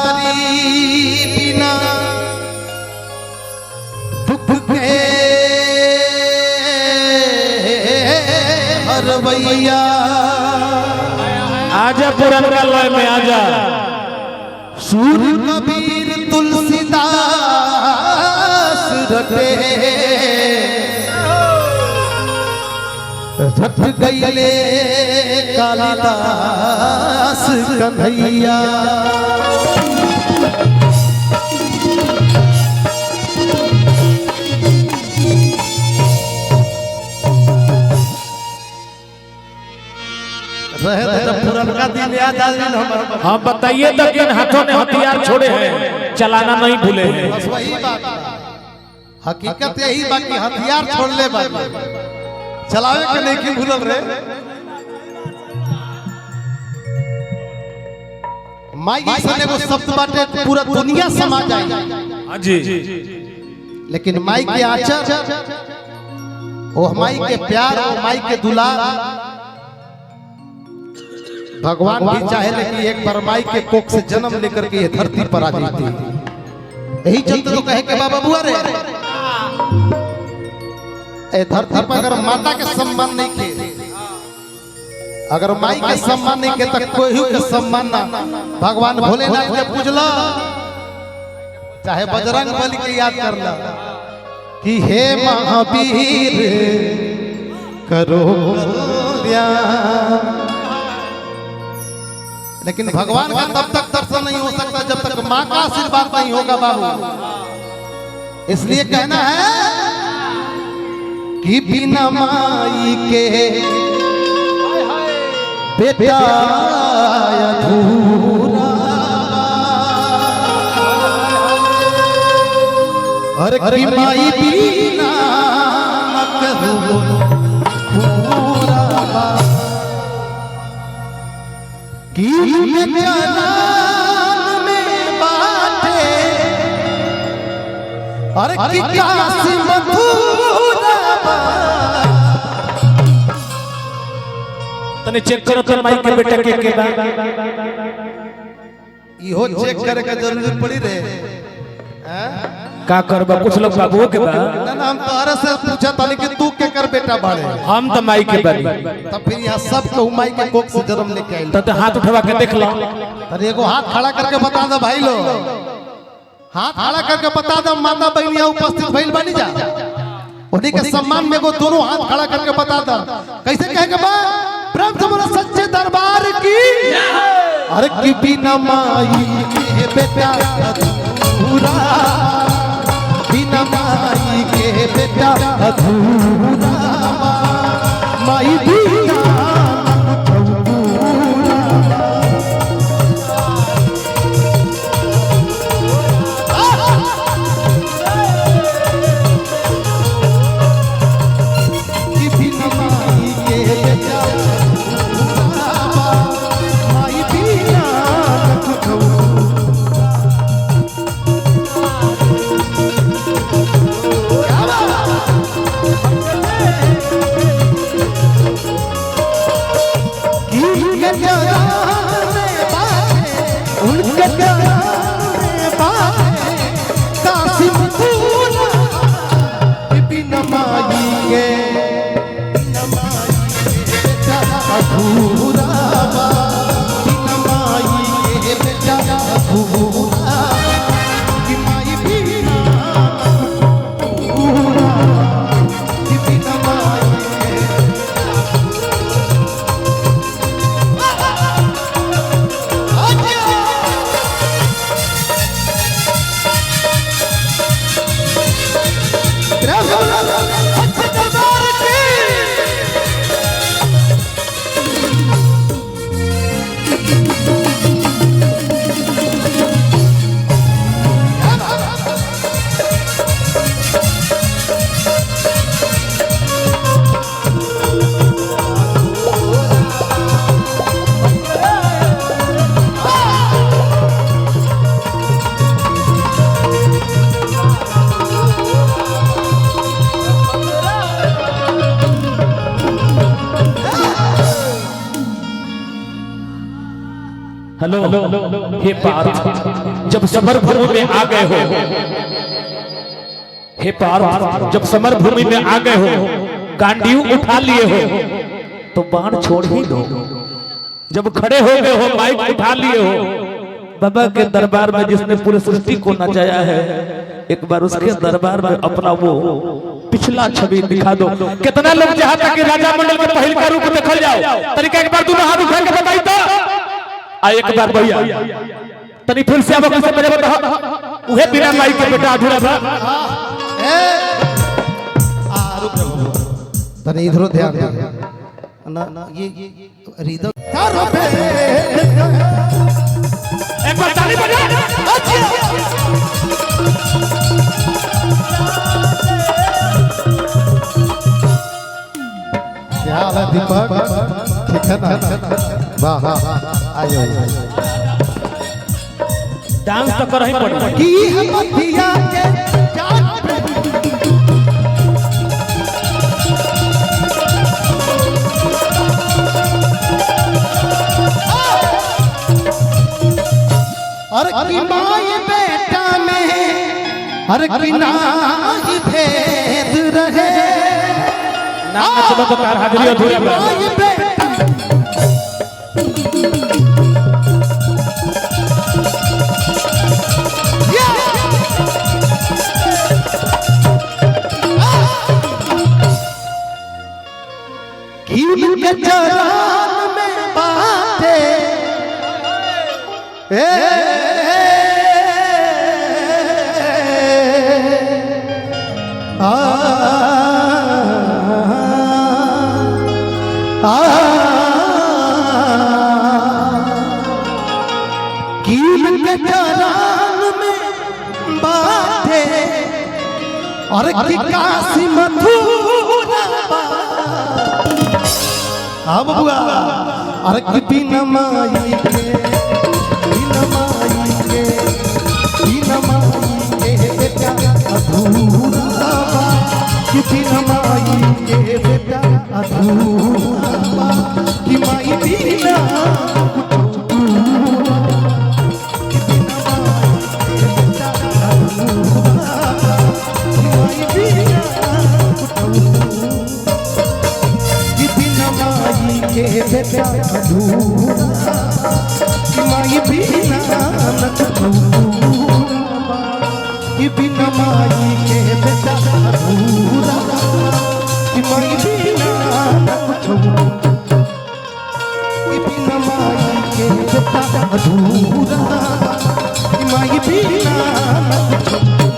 तुम्हारी बिना दुख के हरवैया। आजा पुरनका लय में आजा। सूर कबीर तुलसीदास रटे रट गईले कालिदास कन्हैया। पुरनका दिन याद आ गया हमारा। हाँ बताइए तो किन हाथों ने हथियार छोड़े हैं, चलाना नहीं भूले हैं। बस वही बात है, हकीकत यही बाकी हथियार छोड़ ले बाकी चलावे के नहीं की भूलल रे। माई ऐसा एगो शब्द बाटे पूरा दुनिया समा जाए। हाँ जी। लेकिन माई के आचर, ओ माई के प्यार, ओ माई के दुलार भगवान भी चाहे लेकिन एक बार माई के कोख से जन्म लेकर के ये धरती पर आ जाती। यही चलते तो कहे के बाबा बुआ रे ए धरती पर अगर माता के सम्मान नहीं के, अगर माई के सम्मान नहीं के तक कोई के सम्मान ना। भगवान भोलेनाथ के पूजला चाहे बजरंग बली के याद करला कि हे महावीर करो कल्याण। लेकिन भगवान का तब तक दर्शन नहीं हो सकता जब तक माँ का आशीर्वाद नहीं होगा बाबू। इसलिए कहना है कि बिना माई के बेटा अधूरा। हर की माई बिना न करूं पूरा कि जनान में बाटे अरे कि काशी मथुरा। तने चेक करो तो माई के बेटा के बा। इहो चेक करे के जरूरत पड़ी रे। का करबा कुछ लोग बाबू के बा। ना हम तोहरे से पूछा तानी कि तू के कर बेटा बाड़े। हम तो माई के बारी। तब फिर यहाँ सब को माई के कोख से जन्म लेके आइल। तो हाथ उठवा के देख लो। तने एगो हाथ खड़ा करके बता दो भाई लोग, हाथ खड़ा करके बता दो माता बहनिया उपस्थित भइल बनी जा। उन्हीं के सम्मान में एगो दोनों हाथ खड़ा करके बता दो। कैसे कहेगा बा प्रेम से बोलो सच्चे दरबार की। अरे कि बिना माई के बेटा अधूरा, बिना माई के बेटा अधूरा। माई बिना हेलो हे पार्थ, जब समर भूमि में आ गए हो, हे पार्थ जब समर भूमि में आ गए हो, गांडीव उठा लिए हो, तो बाण छोड़ ही दो। जब खड़े हो गए हो, माइक उठा लिए हो, बाबा के दरबार में जिसने पूरे सृष्टि को नचाया है, एक बार उसके दरबार में अपना वो पिछला छवि दिखा दो। कितना लोग चाहता कि राजा मंडल में पहल का रूप देखल जाओ, तरीका एक बार दोनों हाथ उठा के बताई तो आ एक बार भैया तनी फिर से अब कैसे बजे बता उहे बिना माई के बेटा अधूरा बा। तनी इधरो ध्यान दे ना ये रिदम एक बार ताली बजा। क्या हाल है दीपक, ठीक है ना? वाह वाह, आइए डांस तो कर ही पड़ी की हम दिया के जान पे अरे की माई बेटा में अरे की नाई भेद रहे ना चलो तो कार हाजिरी अधूरी बा। के चरण में बाटे कील के चरण में बाटे और की काशी मथुरा हाँ बबुआ अरे की बिना माई के बिना माई के बिना माई के बेटा अधूरा कि बिना माई के बेटा अधूरा कि माई बिना के बेटा अधूरा कि माई बिना न कि बिना माई के बेटा अधूरा कि माई बिना न कि बिना माई के बेटा अधूरा कि माई बिना न